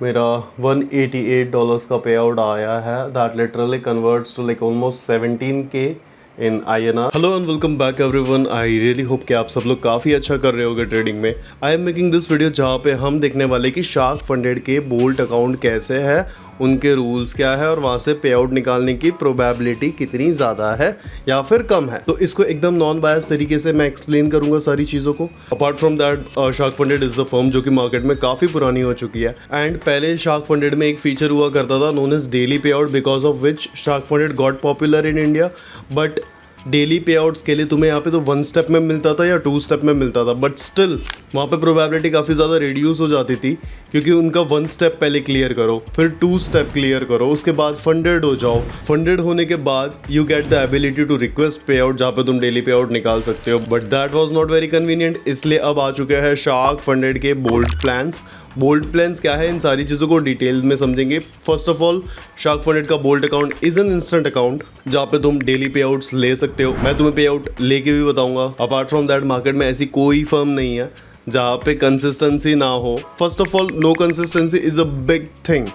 मेरा $188 का पे आउट आया है। That literally converts to like almost 17K in INR। Hello and welcome back everyone. I really hope कि आप सब लोग काफ़ी अच्छा कर रहे होगे ट्रेडिंग में। I am making this video जहाँ पे हम देखने वाले कि शार्क फंडेड के बोल्ट अकाउंट कैसे है, उनके रूल्स क्या है और वहाँ से पे आउट निकालने की प्रोबेबिलिटी कितनी ज़्यादा है या फिर कम है। तो इसको एकदम नॉन बायस तरीके से मैं एक्सप्लेन करूँगा सारी चीज़ों को। Apart from that, shark funded is the firm जो कि मार्केट में काफ़ी पुरानी हो चुकी है। एंड पहले शार्क फंडेड में एक फीचर हुआ करता था known as daily pay out, because of which shark funded got popular in India. But daily pay outs के लिए तुम्हें यहाँ पे तो 1 स्टेप में मिलता था या 2 स्टेप में मिलता था, बट स्टिल वहाँ पे प्रोबेबिलिटी काफ़ी ज़्यादा रिड्यूस हो जाती थी, क्योंकि उनका 1 स्टेप पहले क्लियर करो, फिर 2 स्टेप क्लियर करो, उसके बाद फंडेड हो जाओ। फंडेड होने के बाद you get the ability to request pay out, जहाँ पे तुम डेली पे आउट निकाल सकते हो। But that was not very convenient, इसलिए अब आ चुके हैं शार्क फंडेड के बोल्ट प्लान्स। बोल्ट प्लान्स क्या है, इन सारी चीज़ों को डिटेल में समझेंगे। First of all, shark funded का bolt account is an instant account जहाँ पे तुम डेली पे आउट्स ले सकते हो। मैं तुम्हें पे आउट लेके भी बताऊंगा। अपार्ट फ्रॉम दैट, मार्केट में ऐसी कोई फर्म नहीं है जहाँ पे कंसिस्टेंसी ना हो। First of all, no consistency is a big thing.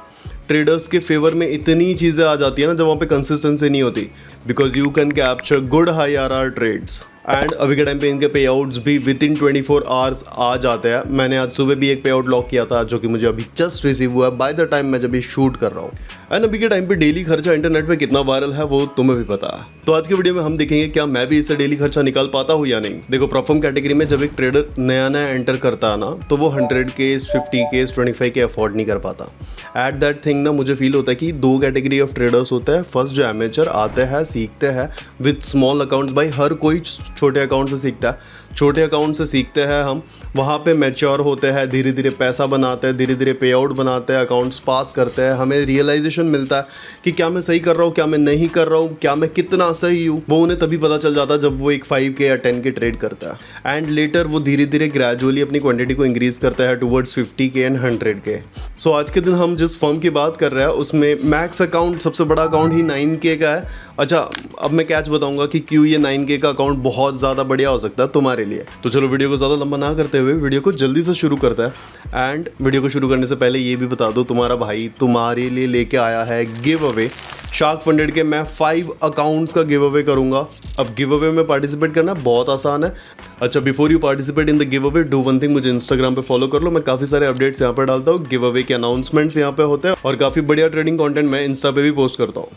Traders के फेवर में इतनी चीज़ें आ जाती है ना जब वहाँ पे कंसिस्टेंसी नहीं होती, because you can capture good high R trades. And अभी के टाइम पे इनके पे आउट्स भी विद इन 24 आवर्स आ जाते हैं। मैंने आज सुबह भी एक पे आउट लॉक किया था, जो कि मुझे अभी जस्ट रिसीव हुआ है बाय द टाइम मैं जब ये शूट कर रहा हूँ। एंड अभी के टाइम पे डेली खर्चा इंटरनेट पे कितना वायरल है वो तुम्हें भी पता है। तो आज की वीडियो में हम देखेंगे क्या मैं भी इससे डेली खर्चा निकाल पाता हूँ या नहीं। देखो, परफॉर्म कैटेगरी में जब एक ट्रेडर नया नया एंटर करता है ना, तो वो 100K 50K 25K अफोर्ड नहीं कर पाता। एट दैट थिंग ना, मुझे फील होता है कि 2 कैटेगरी ऑफ ट्रेडर्स होते हैं। फर्स्ट, जो एमेचर आते हैं, सीखते हैं विद स्मॉल अकाउंट्स। भाई हर कोई छोटे अकाउंट से सीखता है, छोटे अकाउंट से सीखते हैं हम। वहाँ पे मैच्योर होते हैं, धीरे धीरे पैसा बनाते हैं, धीरे धीरे पे आउट बनाते हैं, अकाउंट्स पास करते हैं। हमें रियलाइजेशन मिलता है कि क्या मैं सही कर रहा हूँ, क्या मैं नहीं कर रहा हूँ, क्या मैं कितना सही हूँ। वो उन्हें तभी पता चल जाता है जब वो एक 5K या 10K ट्रेड करता है। एंड लेटर वो धीरे धीरे ग्रेजुअली अपनी क्वांटिटी को इंक्रीज करता है टुवर्ड्स 50K एंड 100K। सो आज के दिन हम जिस फर्म की बात कर रहे हैं उसमें मैक्स अकाउंट, सबसे बड़ा अकाउंट ही 9K का है। अच्छा, अब मैं कैच बताऊंगा कि क्यों ये 9K का अकाउंट बहुत ज़्यादा बढ़िया हो सकता है तुम्हारे लिए। तो चलो वीडियो को ज़्यादा लंबा ना करते हुए वीडियो को जल्दी से शुरू करता है। एंड वीडियो को शुरू करने से पहले ये भी बता दो, तुम्हारा भाई तुम्हारे लिए लेके आया है गिव अवे। शार्क फंडेड के मैं 5 अकाउंट्स का गिव अवे करूंगा। अब गिव अवे में पार्टिसिपेट करना बहुत आसान है। अच्छा, before you participate in the give away, do one thing, मुझे इंस्टाग्राम पे फॉलो कर लो। मैं काफ़ी सारे अपडेट्स यहाँ पर डालता हूँ, गिव अवे के अनाउंसमेंट्स यहाँ पे होते हैं और काफ़ी बढ़िया ट्रेडिंग कंटेंट मैं इंस्टा पे भी पोस्ट करता हूँ।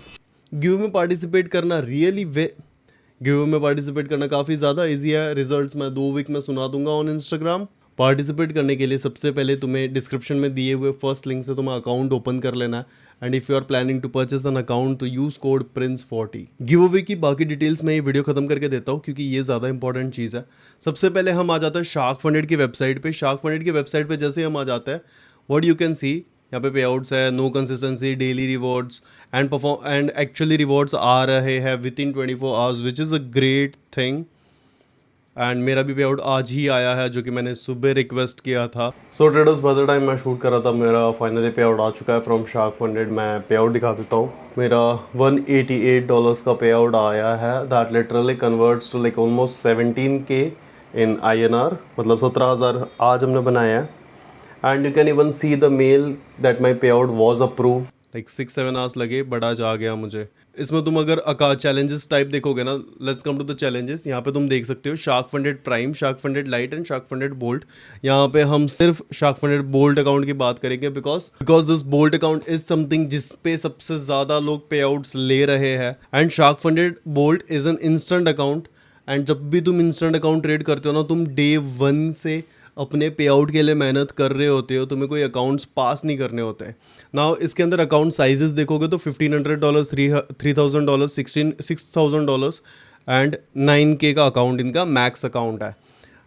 गिव में पार्टिसिपेट करना गिव में पार्टिसिपेट करना काफ़ी ज़्यादा इजी है। रिजल्ट्स मैं 2 वीक में सुना दूंगा ऑन इंस्टाग्राम। पार्टिसिपेट करने के लिए सबसे पहले तुम्हें डिस्क्रिप्शन में दिए हुए फर्स्ट लिंक से तुम्हें अकाउंट ओपन कर लेना है। And if you are planning to purchase an account तो use code PRINCE40। Give away की बाकी डिटेल्स मैं ये वीडियो खत्म करके देता हूँ, क्योंकि ये ज़्यादा इंपॉर्टेंट चीज़ है। सबसे पहले हम आ जाते हैं शार्क फंडेड की वेबसाइट पे। शार्क फंडेड की वेबसाइट पे जैसे हम आ जाते हैं, व्हाट यू कैन सी, यहाँ पे पे आउट्स है, no consistency, daily rewards and actually rewards आ रहे हैं within 24 hours, which is a great thing. And मेरा भी पे आउट आज ही आया है, जो कि मैंने सुबह रिक्वेस्ट किया था। सो ट्रेडर्स, बाय द टाइम मैं शूट कर रहा था मेरा फाइनली पे आउट आ चुका है फ्रॉम शार्क फंडेड। मैं पे आउट दिखा देता हूँ। मेरा $188 का पे आउट आया है। That literally converts to like almost 17K in INR, मतलब 17,000 आज हमने बनाया है। And you can even see the mail that my pay out was approve. Like 6-7 hours लगे, बट आज आ गया मुझे। इसमें तुम अगर चैलेंजेस टाइप देखोगे ना, let's come to the challenges. यहाँ पे तुम देख सकते हो Shark Funded Prime, Shark Funded Lite and shark Funded Bolt. यहाँ पे हम सिर्फ शार्क फंडेड बोल्ट अकाउंट की बात करेंगे, because this bolt account is something जिस पे सबसे ज़्यादा लोग पे आउट्स ले रहे हैं। And shark Funded bolt is an instant account. And जब भी तुम इंस्टेंट अकाउंट ट्रेड करते हो ना, तुम डे 1 से अपने पे आउट के लिए मेहनत कर रहे होते हो, तुम्हें कोई अकाउंट्स पास नहीं करने होते हैं। नाउ इसके अंदर अकाउंट साइजेस देखोगे तो $1,500, $3,000, $6,000 एंड 9K का अकाउंट इनका मैक्स अकाउंट है।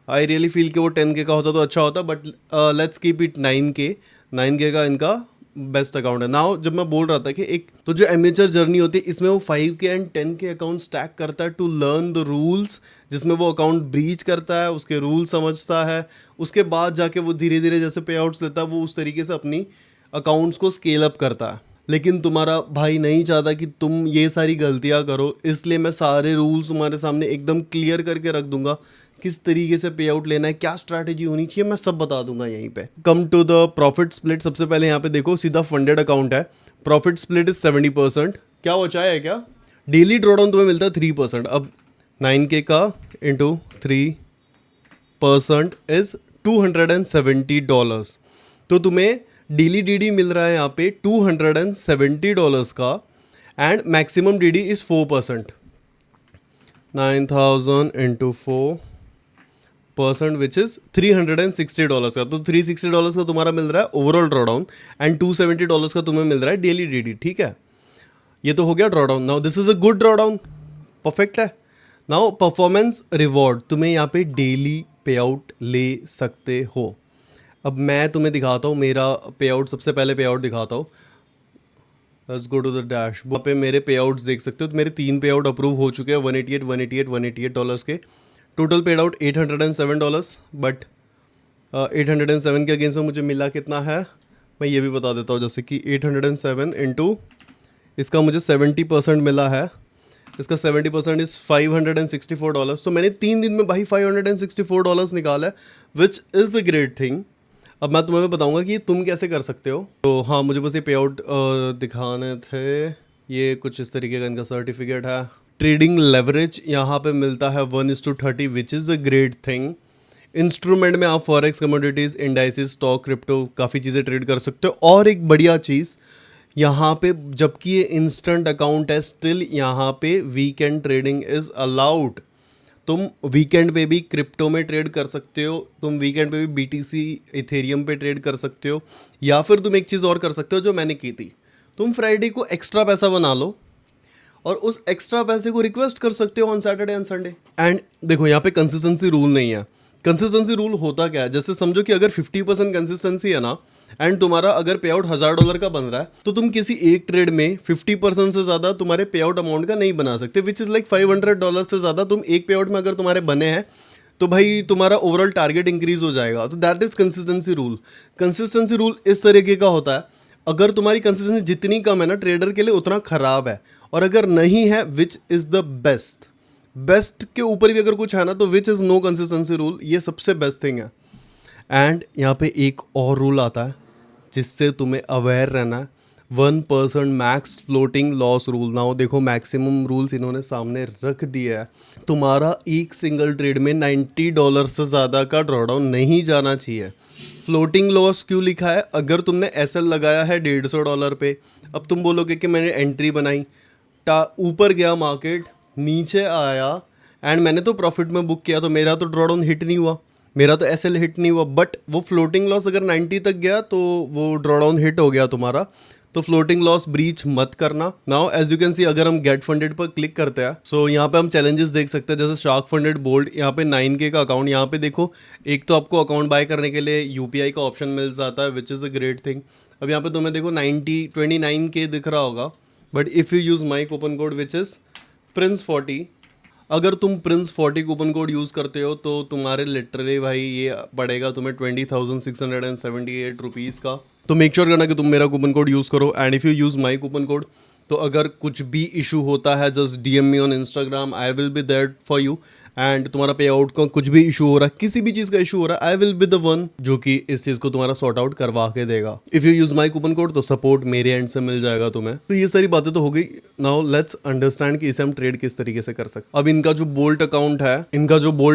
आई रियली फील कि वो 10K का होता तो अच्छा होता, but let's keep it 9K का इनका बेस्ट अकाउंट है। नाउ जब मैं बोल रहा था कि एक तो जो एमेचर जर्नी होती है, इसमें वो 5K and 10K account stack करता है टू लर्न द रूल्स, जिसमें वो अकाउंट ब्रीच करता है, उसके रूल समझता है, उसके बाद जाके वो धीरे धीरे जैसे पे आउट्स लेता है, वो उस तरीके से अपनी अकाउंट्स को स्केल अप करता है। लेकिन तुम्हारा भाई नहीं चाहता कि तुम ये सारी गलतियां करो, इसलिए मैं सारे रूल्स तुम्हारे सामने एकदम क्लियर करके रख दूंगा किस तरीके से पे आउट लेना है, क्या स्ट्रैटेजी होनी चाहिए, मैं सब बता दूंगा यहीं पे। Come to the profit split, सबसे पहले यहाँ पे देखो सीधा फंडेड अकाउंट है, प्रॉफिट स्प्लिट इज 70%। क्या बचाया है क्या, डेली ड्रॉडाउन तुम्हें मिलता है 3%। अब 9K का इंटू 3% इज $270। तो तुम्हें डेली डीडी मिल रहा है यहाँ पे $270 का, and maximum DD is 4%। 9,000 into 4% which is $360 का। तो $360 का तुम्हारा मिल रहा है ओवरऑल ड्रॉडाउन, एंड $270 का तुम्हें मिल रहा है डेली डीडी, ठीक है। ये तो हो गया drawdown. Now this is a good drawdown, perfect है। नाउ परफॉर्मेंस रिवॉर्ड, तुम्हें यहाँ पे डेली पे आउट ले सकते हो। अब मैं तुम्हें दिखाता हूँ मेरा पे आउट, सबसे पहले पे आउट दिखाता हूँ। Let's go to the dash, वहाँ पे मेरे पे आउट्स देख सकते हो। तो मेरे 3 पे आउट अप्रूव हो चुके हैं, $188 के। टोटल पेड आउट $807, बट 807 के अगेंस्ट में मुझे मिला कितना है, मैं ये भी बता देता हूँ। जैसे कि 807 इंटू इसका मुझे 70% मिला है, इसका 70% इज़ $564। तो मैंने 3 दिन में भाई $564 निकाला है, which is the great thing. अब मैं तुम्हें बताऊंगा कि तुम कैसे कर सकते हो। तो हाँ, मुझे बस ये पे आउट दिखाने थे। ये कुछ इस तरीके का इनका सर्टिफिकेट है। ट्रेडिंग लेवरेज यहाँ पे मिलता है 1:30, which is the great thing. Instrument में आप forex, commodities, indices, stock, crypto, काफ़ी चीज़ें ट्रेड कर सकते हो। और एक बढ़िया चीज़ यहाँ पे, जबकि ये इंस्टेंट अकाउंट है, स्टिल यहाँ पे वीकेंड ट्रेडिंग इज़ अलाउड। तुम वीकेंड पे भी क्रिप्टो में ट्रेड कर सकते हो, तुम वीकेंड पे भी BTC, इथेरियम पे ट्रेड कर सकते हो, या फिर तुम एक चीज़ और कर सकते हो जो मैंने की थी। तुम फ्राइडे को एक्स्ट्रा पैसा बना लो और उस एक्स्ट्रा पैसे को रिक्वेस्ट कर सकते हो on Saturday and Sunday. And देखो यहाँ पे कंसिस्टेंसी रूल नहीं है। कंसिस्टेंसी रूल होता क्या है, जैसे समझो कि अगर 50% कंसिस्टेंसी है ना, एंड तुम्हारा अगर पे आउट $1000 का बन रहा है, तो तुम किसी एक ट्रेड में 50% से ज़्यादा तुम्हारे पे आउट अमाउंट का नहीं बना सकते, विच इज़ लाइक $500 से ज़्यादा तुम एक पे आउट में अगर तुम्हारे बने हैं, तो भाई तुम्हारा ओवरऑल टारगेट इंक्रीज हो जाएगा। तो that is consistency rule. Consistency rule इस तरीके का होता है, अगर तुम्हारी कंसिस्टेंसी जितनी कम है ना, ट्रेडर के लिए उतना ख़राब है, और अगर नहीं है, विच इज़ द बेस्ट के ऊपर भी अगर कुछ है ना, तो which is no consistency rule, ये सबसे बेस्ट थिंग है। एंड यहाँ पे एक और रूल आता है जिससे तुम्हें अवेयर रहना है, 1% मैक्स फ्लोटिंग लॉस रूल। ना हो देखो, मैक्सिमम रूल्स इन्होंने सामने रख दिया है। तुम्हारा एक सिंगल ट्रेड में $90 से ज़्यादा का ड्रॉडाउन नहीं जाना चाहिए। फ्लोटिंग लॉस क्यों लिखा है, अगर तुमने SL लगाया है $150 पे, अब तुम बोलोगे कि मैंने एंट्री बनाई, ऊपर गया मार्केट, नीचे आया, एंड मैंने तो प्रॉफिट में बुक किया, तो मेरा तो ड्रॉडाउन हिट नहीं हुआ, मेरा तो SL हिट नहीं हुआ, बट वो फ्लोटिंग लॉस अगर 90 तक गया तो वो ड्रॉडाउन हिट हो गया तुम्हारा। तो फ्लोटिंग लॉस ब्रीच मत करना। Now as you can see, अगर हम गेट फंडेड पर क्लिक करते हैं, सो यहाँ पे हम चैलेंजेस देख सकते हैं, जैसे शार्क फंडेड बोल्ड, यहाँ पे 9K का अकाउंट। यहाँ पे देखो, एक तो आपको अकाउंट बाय करने के लिए UPI का ऑप्शन मिल जाता है, विच इज़ अ ग्रेट थिंग। अब यहाँ पे तुम्हें देखो 29K दिख रहा होगा, but if you use my coupon code which is Prince40, अगर तुम Prince40 कूपन कोड यूज़ करते हो, तो तुम्हारे लिटरली भाई ये पड़ेगा तुम्हें 20,678 रुपीज़ का। तो मेक श्योर करना कि तुम मेरा कूपन कोड यूज़ करो। And if you use my coupon code, तो अगर कुछ भी इशू होता है, just DM me on Instagram, I will be there for you. And तुम्हारा पे आउट का कुछ भी इशू हो रहा है, किसी भी चीज़ का इशू हो रहा है, आई विल बी द वन जो कि इस चीज़ को तुम्हारा सॉर्ट आउट करवा के देगा। If you use my coupon code, तो सपोर्ट मेरे एंड से मिल जाएगा तुम्हें। तो ये सारी बातें तो हो गई। नाउ लेट्स अंडरस्टैंड कि इसे हम ट्रेड किस तरीके से कर सकते। अब इनका जो बोल्ट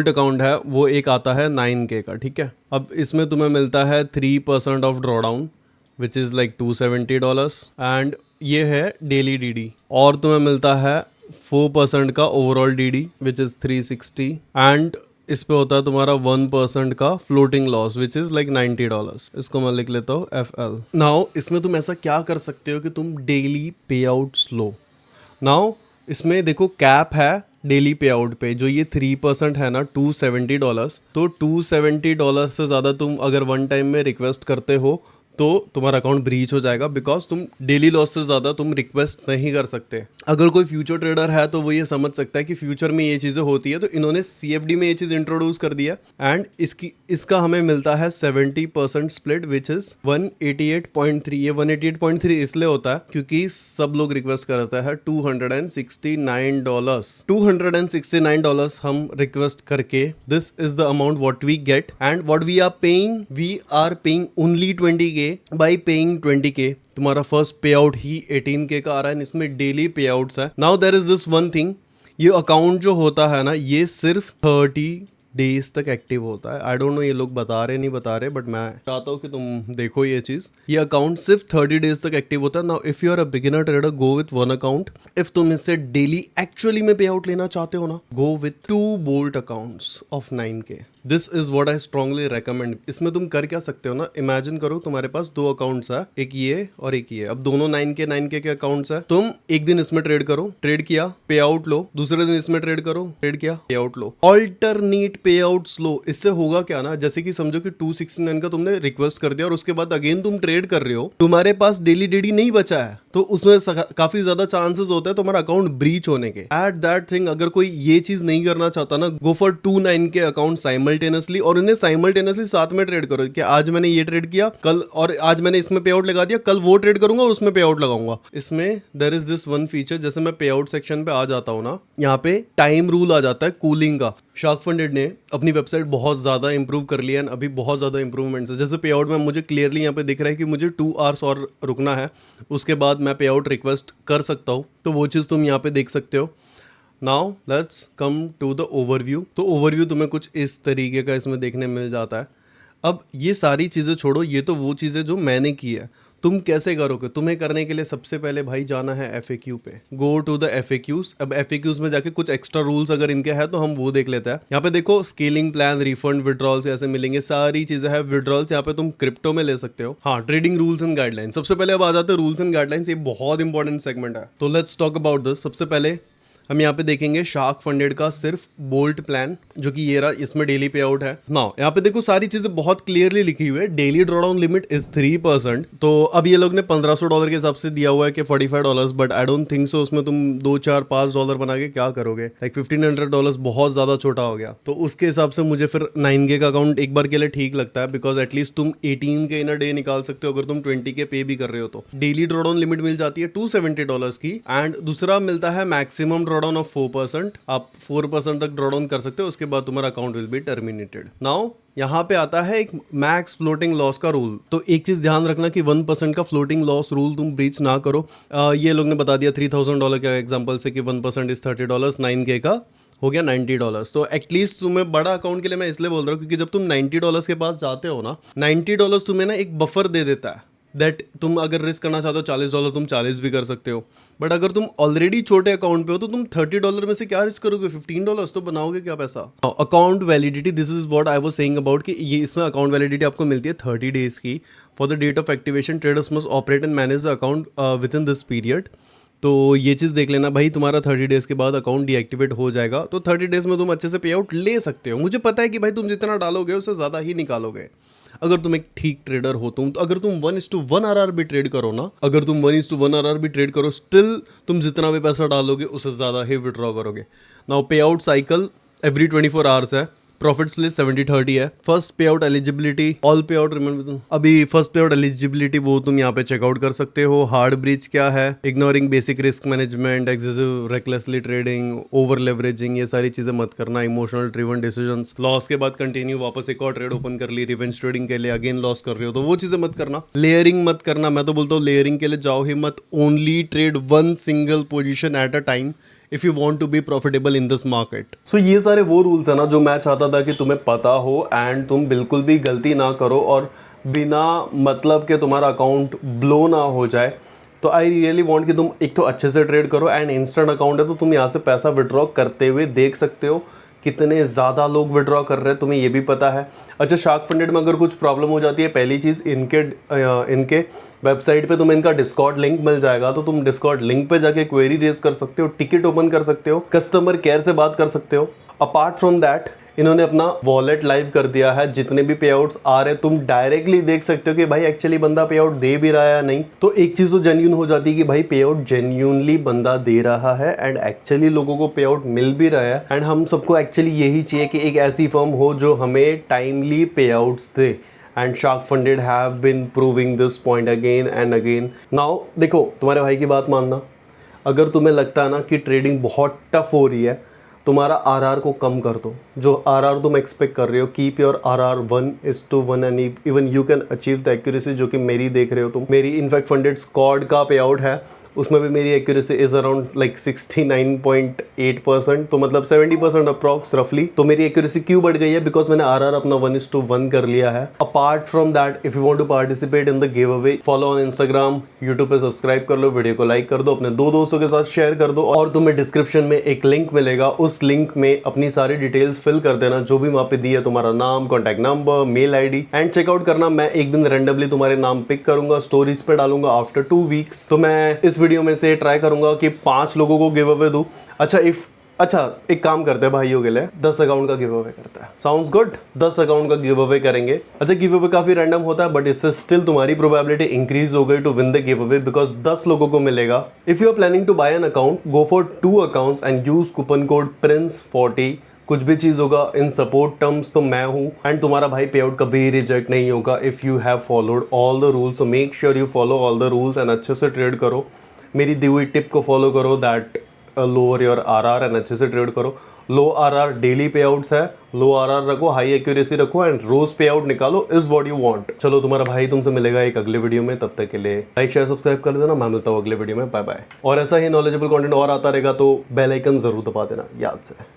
अकाउंट है वो एक आता है 9K का, ठीक है। अब इसमें तुम्हें मिलता है 3% of drawdown, which is like $270, and ये है डेली DD। और तुम्हें मिलता है 4% का overall DD, which is 360, and इस पे होता है तुम्हारा 1% का floating loss, which is like $90। इसको मैं लिख लेता हूँ FL। नाउ इसमें तुम ऐसा क्या कर सकते हो कि तुम डेली पे आउट्स लो। नाउ इसमें देखो कैप है डेली पे आउट पे, जो ये 3% है ना, $270, तो $270 से ज़्यादा तुम अगर वन टाइम में रिक्वेस्ट करते हो, तो तुम्हारा अकाउंट ब्रीच हो जाएगा, बिकॉज तुम डेली लॉस से ज़्यादा तुम रिक्वेस्ट नहीं कर सकते। अगर कोई फ्यूचर ट्रेडर है तो वो ये समझ सकता है कि फ्यूचर में ये चीज़ें होती है, तो इन्होंने CFD में ये चीज़ इंट्रोड्यूस कर दिया एंड इसका हमें मिलता है 70% स्प्लिट विच इज़ 188.3। ये 188.3 इसलिए होता है क्योंकि सब लोग रिक्वेस्ट करते हैं $269। $269 हम रिक्वेस्ट करके this is the amount what we get and what we are paying only 20K by paying 20K। तुम्हारा फर्स्ट पे आउट ही 18K का आ रहा है, इसमें डेली पे आउट्स है। Now there is this one thing, ये अकाउंट जो होता है ना ये सिर्फ 30 डेज तक एक्टिव होता है। आई डोंट नो ये लोग बता रहे नहीं बता रहे, बट मैं चाहता हूँ कि तुम देखो ये चीज़। ये अकाउंट सिर्फ 30 डेज तक एक्टिव होता है। Now if you are a beginner trader go with one account. If तुम इससे डेली एक्चुअली में पे आउट लेना चाहते हो ना, go with 2 bolt accounts of 9K। This is what I strongly recommend. इसमें तुम कर क्या सकते हो ना, इमेजिन करो तुम्हारे पास 2 अकाउंट्स है, एक ये और एक ये। अब दोनों 9K के अकाउंट्स है। तुम एक दिन इसमें ट्रेड करो, ट्रेड किया पे आउट लो, दूसरे दिन इसमें ट्रेड करो, ट्रेड किया पे आउट लो, ऑल्टरनेट पे आउट्स लो। इससे होगा क्या ना, जैसे कि समझो कि 269 का तुमने रिक्वेस्ट कर दिया और उसके बाद अगेन तुम ट्रेड कर रहे हो, तुम्हारे पास डेली नहीं बचा है, तो उसमें काफी ज्यादा चांसेस होता है तुम्हारा अकाउंट ब्रीच होने के। एट दैट थिंग अगर कोई ये चीज नहीं करना चाहता ना, गो फॉर 2 9K अकाउंट साइमल्टेनियसली और इन्हें साइमल्टेनियसली साथ में ट्रेड करो कि आज मैंने ये ट्रेड किया कल, और आज मैंने इसमें पे आउट लगा दिया, कल वो ट्रेड करूंगा और उसमें पे आउट लगाऊंगा। इसमें there is this one feature, जैसे मैं पे आउट सेक्शन पे आ जाता हूँ ना, यहाँ पे टाइम रूल आ जाता है कूलिंग का। शार्क फंडेड ने अपनी वेबसाइट बहुत ज़्यादा इंप्रूव कर लिया है, अभी बहुत ज़्यादा इंप्रूवमेंट्स है। जैसे पे आउट में मुझे क्लियरली यहाँ पे दिख रहा है कि मुझे 2 आवर्स और रुकना है, उसके बाद मैं पे आउट रिक्वेस्ट कर सकता हूँ, तो वो चीज़ तुम यहाँ पे देख सकते हो। Now let's come to the overview. तो ओवरव्यू तुम्हें कुछ इस तरीके का इसमें देखने मिल जाता है। अब ये सारी चीज़ें छोड़ो, ये तो वो चीज़ें जो मैंने की है, तुम कैसे करोगे? तुम्हें करने के लिए सबसे पहले भाई जाना है FAQ पे, गो टू द FAQs। अब FAQs में जाके कुछ एक्स्ट्रा रूल्स अगर इनके हैं तो हम वो देख लेते हैं। यहाँ पे देखो स्केलिंग प्लान, रिफंड, विड्रॉल्स ऐसे मिलेंगे, सारी चीजें हैं। विड्रॉल्स यहाँ पे तुम क्रिप्टो में ले सकते हो। हाँ, ट्रेडिंग रूल्स एंड गाइडलाइंस। सबसे पहले अब आ जाते हैं रूल्स एंड गाइडलाइंस, ये बहुत इंपॉर्टेंट सेगमेंट है, तो लेट्स टॉक अबाउट दिस। सबसे पहले हम यहाँ पे देखेंगे शार्क फंडेड का सिर्फ बोल्ट प्लान, जो कि ये रहा, इसमें डेली पे आउट है। नाउ यहाँ पे देखो सारी चीजें बहुत क्लियरली लिखी हुई है। Daily drawdown limit is 3%। तो अब ये लोग ने $1500 के हिसाब से दिया हुआ है कि $45, but I don't think so. उसमें तुम $2-4-5 बना के क्या करोगे? लाइक $1500 बहुत ज्यादा छोटा हो गया। तो उसके हिसाब से मुझे फिर 9K का अकाउंट एक बार के लिए ठीक लगता है, बिकॉज एटलीस्ट तुम 18K इन अ डे निकाल सकते हो अगर तुम 20K पे भी कर रहे हो। तो डेली ड्रॉडाउन लिमिट मिल जाती है $270 की, एंड दूसरा मिलता है मैक्सिमम ड्रॉडाउन ऑफ 4%। आप 4% तक ड्रॉडाउन कर सकते हो, उसके बाद तुम्हारा account will be terminated. Now यहाँ पे आता है एक मैक्स फ्लोटिंग लॉस का रूल। तो एक चीज ध्यान रखना कि 1% का फ्लोटिंग लॉस रूल तुम ब्रीच ना करो। ये लोग ने बता दिया $3000 के एग्जांपल से कि 1% इज $30, 9K का हो गया $90। तो एटलीस्ट तुम्हें बड़ा अकाउंट के लिए मैं इसलिए बोल रहा हूँ क्योंकि जब तुम $90 के पास जाते हो ना, $90 तुम्हें ना एक बफर दे देता है दैट तुम अगर रिस्क करना चाहते हो $40, तुम 40 भी कर सकते हो। बट अगर तुम ऑलरेडी छोटे अकाउंट पे हो तो तुम $30 में से क्या रिस्क करोगे? $15 तो बनाओगे क्या पैसा? Account validity, this is what I was saying about कि ये इसमें अकाउंट वैलिडिटी आपको मिलती है 30 डेज की। For the date of activation traders must operate and manage the account within this period. तो ये चीज़ देख लेना भाई, तुम्हारा 30 डेज के बाद अकाउंट डीएक्टिवेट हो जाएगा। तो 30 डेज में तुम अच्छे से पे आउट ले सकते हो। मुझे पता है कि भाई तुम जितना डालोगे उससे ज़्यादा ही निकालोगे अगर तुम एक ठीक ट्रेडर हो। तुम तो अगर तुम 1:1 RR भी ट्रेड करो ना, अगर तुम 1:1 RR भी ट्रेड करो, स्टिल तुम जितना भी पैसा डालोगे उससे ज़्यादा ही विड्रॉ करोगे। नाउ पे आउट साइकिल एवरी 24 आवर्स है। प्रॉफिट स्प्लिट 70-30 है। फर्स्ट पे आउट एलिजिबिलिटी, ऑल पे आउट रिमेंबर, अभी फर्स्ट पे आउट एलिजिबिलिटी वो तुम यहाँ पे चेकआउट कर सकते हो। हार्ड ब्रीच क्या है? Ignoring basic risk management, excessive recklessly trading, over leveraging, ये सारी चीजें मत करना। इमोशनल ड्रिवन डिसीजंस, लॉस के बाद कंटिन्यू वापस एक और ट्रेड ओपन कर ली, रिवेंज ट्रेडिंग के लिए अगेन लॉस कर रहे हो तो वो चीजें मत करना। लेयरिंग मत करना, मैं तो बोलता हूँ लेयरिंग के लिए जाओ ही मत। Only trade one single position at a time if you want to be profitable in this market. So ये सारे वो रूल्स है ना जो मैं चाहता था कि तुम्हें पता हो एंड तुम बिल्कुल भी गलती ना करो और बिना मतलब के तुम्हारा अकाउंट ब्लो ना हो जाए। तो आई रियली वांट कि तुम एक तो अच्छे से ट्रेड करो एंड इंस्टेंट अकाउंट है तो तुम यहाँ से पैसा विड्रॉ करते हुए देख सकते हो कितने ज़्यादा लोग विड्रॉ कर रहे हैं, तुम्हें ये भी पता है। अच्छा, शार्क फंडेड में अगर कुछ प्रॉब्लम हो जाती है, पहली चीज़ इनके वेबसाइट पे तुम्हें इनका डिस्कॉर्ड लिंक मिल जाएगा, तो तुम डिस्कॉर्ड लिंक पे जाके क्वेरी रेज कर सकते हो, टिकट ओपन कर सकते हो, कस्टमर केयर से बात कर सकते हो। अपार्ट फ्रॉम दैट इन्होंने अपना वॉलेट लाइव कर दिया है, जितने भी पे आउट्स आ रहे हैं तुम डायरेक्टली देख सकते हो कि भाई एक्चुअली बंदा पे आउट दे भी रहा है या नहीं। तो एक चीज़ तो जेन्यून हो जाती है कि भाई पे आउट जेन्यूनली बंदा दे रहा है एंड एक्चुअली लोगों को पे आउट मिल भी रहा है। एंड हम सबको एक्चुअली यही चाहिए कि एक ऐसी फर्म हो जो हमें टाइमली पे आउट्स दे। And shark funded have been proving this point again and again. Now देखो, तुम्हारे भाई की बात मानना, अगर तुम्हें लगता है ना कि ट्रेडिंग बहुत टफ हो रही है, तुम्हारा आरआर को कम कर दो। जो आरआर तुम एक्सपेक्ट कर रहे हो, keep your RR 1:1 and even you can achieve the accuracy जो कि मेरी देख रहे हो तुम। मेरी इनफैक्ट फंडेड स्क्वाड का पे आउट है, उसमें भी मेरी एक्यूरेसी इज अराउंड लाइक 69.8%, तो मतलब 70% अप्रॉक्स रफली। तो मेरी एक्यूरेसी क्यों बढ़ गई है? बिकॉज मैंने आरआर अपना 1:1 कर लिया है। Apart from that, if you want to participate in the giveaway, follow on Instagram, YouTube पे सब्सक्राइब कर लो, वीडियो को लाइक कर दो, अपने दो दोस्तों के साथ शेयर कर दो, और तुम्हें डिस्क्रिप्शन में एक लिंक मिलेगा, उस लिंक में अपनी सारी डिटेल्स फिल कर देना, जो भी वहाँ पे दी है, तुम्हारा नाम, contact number, mail ID, and checkout करना। मैं एक दिन रेंडमली तुम्हारे नाम पिक करूंगा, स्टोरीज पे डालूंगा आफ्टर 2 वीक्स। तो मैं इस वीडियो में से ट्राई करूंगा कि 5 लोगों को गिव अवे दूं। अच्छा, एक काम करते हैं भाइयों के लिए, 10 अकाउंट का गिव अवे करते हैं। Sounds good? 10 अकाउंट का गिव अवे करेंगे। अच्छा, गिव अवे काफी रैंडम होता है, बट इससे स्टिल तुम्हारी प्रोबेबिलिटी इंक्रीज हो गई to win the giveaway, because 10 लोगों को मिलेगा। If you are planning to buy an account, go for 2 accounts and use coupon code PRINCE40। कुछ भी चीज होगा इन सपोर्ट टर्म्स तो मैं हूं, एंड तुम्हारा भाई पे आउट कभी रिजेक्ट नहीं होगा if you have followed all the rules. So make sure you follow all the rules and अच्छे से ट्रेड करो। मेरी दी हुई टिप को फॉलो करो, that lower your RR and अच्छे से ट्रेड करो। लो आरआर डेली पे आउट्स है, लो आरआर रखो, हाई एक्यूरेसी रखो, एंड रोज पे आउट निकालो, इज व्हाट यू वांट। चलो, तुम्हारा भाई तुमसे मिलेगा एक अगले वीडियो में, तब तक के लिए लाइक शेयर सब्सक्राइब कर देना। मैं मिलता हूँ अगले वीडियो में, बाय बाय। और ऐसा ही नॉलेजेबल कंटेंट और आता रहेगा तो बेल आइकन जरूर दबा देना याद से।